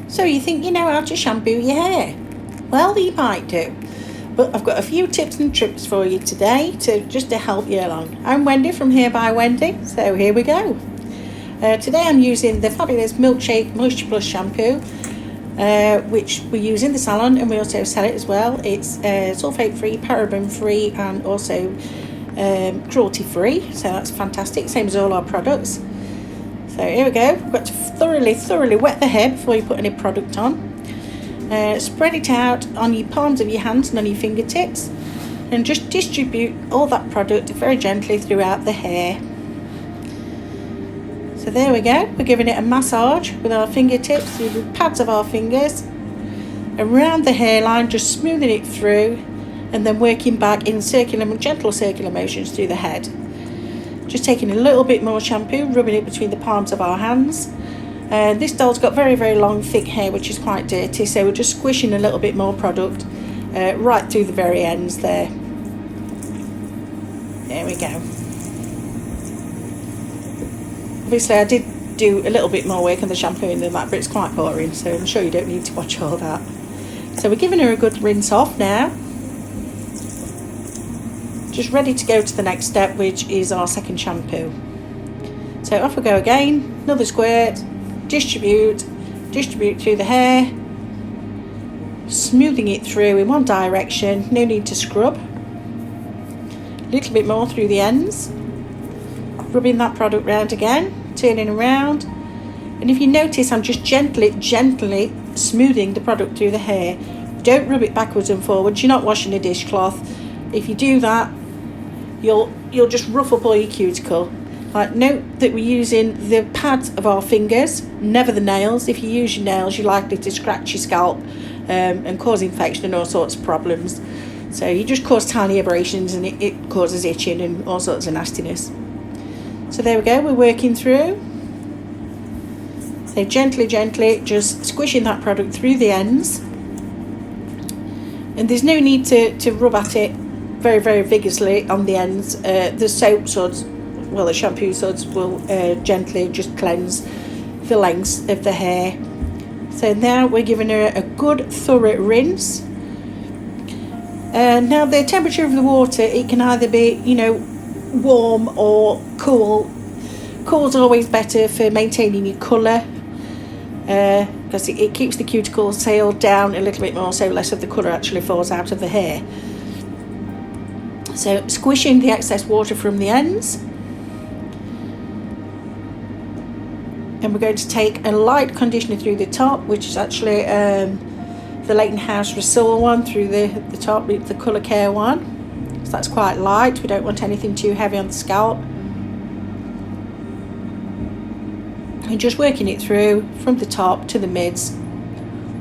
So you think you know how to shampoo your hair? Well, you might do. But I've got a few tips and tricks for you today to help you along. I'm Wendy from Here by Wendy, so here we go. Today I'm using the fabulous Milkshake Moisture Plus shampoo, which we use in the salon, and we also sell it as well. It's sulfate free, paraben free, and also cruelty free, so that's fantastic, same as all our products. So here we go. We've got to thoroughly wet the hair before you put any product on. Spread it out on your palms of your hands and on your fingertips, and just distribute all that product very gently throughout the hair. So there we go. We're giving it a massage with our fingertips, through the pads of our fingers, around the hairline, just smoothing it through, and then working back in gentle circular motions through the head. Just taking a little bit more shampoo, rubbing it between the palms of our hands. This doll's got very long thick hair, which is quite dirty, so we're just squishing a little bit more product right through the very ends there. There we go. Obviously I did do a little bit more work on the shampooing than that, but it's quite boring, so I'm sure you don't need to watch all that. So we're giving her a good rinse off now. Just ready to go to the next step, which is our second shampoo. So off we go again, another squirt, distribute through the hair, smoothing it through in one direction, no need to scrub. A little bit more through the ends, rubbing that product round again, turning around, and if you notice I'm just gently smoothing the product through the hair. Don't rub it backwards and forwards, you're not washing a dishcloth. If you do that, you'll just rough up all your cuticle. Note that we're using the pads of our fingers, never the nails. If you use your nails, you're likely to scratch your scalp and cause infection and all sorts of problems. So you just cause tiny abrasions, and it causes itching and all sorts of nastiness. So there we go, we're working through. So gently, just squishing that product through the ends. And there's no need to rub at it very vigorously on the ends. The soap suds, the shampoo suds will gently just cleanse the lengths of the hair. So now we're giving her a good thorough rinse. Now the temperature of the water, it can either be warm or cool. Cool's always better for maintaining your colour, because it keeps the cuticle sealed down a little bit more, so less of the colour actually falls out of the hair. So squishing the excess water from the ends, and we're going to take a light conditioner through the top, which is actually the Leighton House Restore one through the top, the Colour Care one. So that's quite light, we don't want anything too heavy on the scalp. And just working it through from the top to the mids.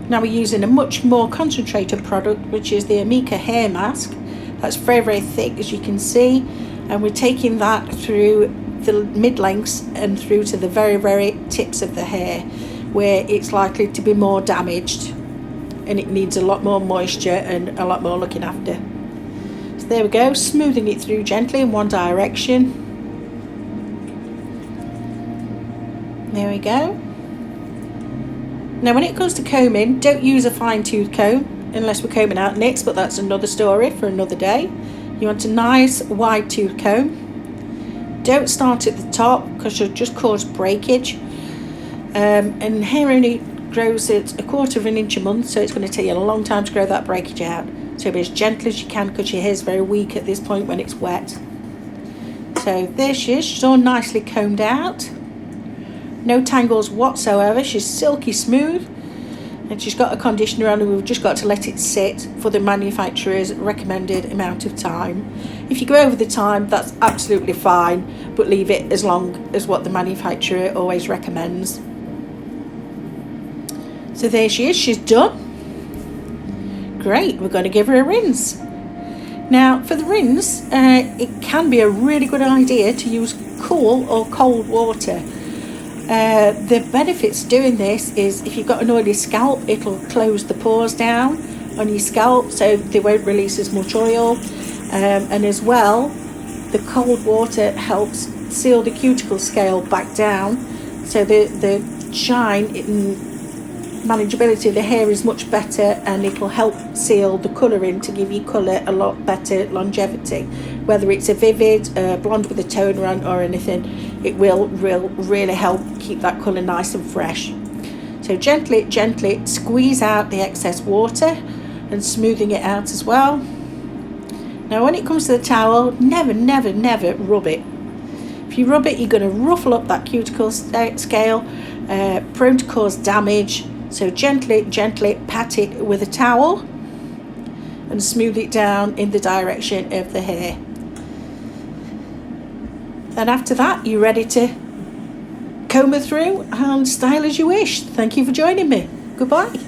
Now we're using a much more concentrated product, which is the Amika hair mask. That's very thick, as you can see, and we're taking that through the mid lengths and through to the very tips of the hair, where it's likely to be more damaged and it needs a lot more moisture and a lot more looking after. So there we go, smoothing it through gently in one direction. There we go. Now when it comes to combing, don't use a fine tooth comb unless we're combing out nicks, but that's another story for another day. You want a nice wide tooth comb. Don't start at the top, because you'll just cause breakage. And hair only grows at 1/4 of an inch a month, so it's going to take you a long time to grow that breakage out. So be as gentle as you can, because your hair's very weak at this point when it's wet. So there she is, she's all nicely combed out. No tangles whatsoever, she's silky smooth. And she's got a conditioner on, and we've just got to let it sit for the manufacturer's recommended amount of time. If you go over the time, that's absolutely fine, but leave it as long as what the manufacturer always recommends. So there she is, she's done. Great, we're going to give her a rinse. Now for the rinse, it can be a really good idea to use cool or cold water. The benefits of doing this is, if you've got an oily scalp, it'll close the pores down on your scalp, so they won't release as much oil, and as well the cold water helps seal the cuticle scale back down, so the shine manageability of the hair is much better, and it'll help seal the colour in to give you colour a lot better longevity. Whether it's a vivid, blonde with a toner on or anything, it will really help keep that colour nice and fresh. So gently squeeze out the excess water and smoothing it out as well. Now when it comes to the towel, never rub it. If you rub it, you're going to ruffle up that cuticle scale, prone to cause damage. So gently pat it with a towel and smooth it down in the direction of the hair. And after that, you're ready to comb it through and style as you wish. Thank you for joining me. Goodbye.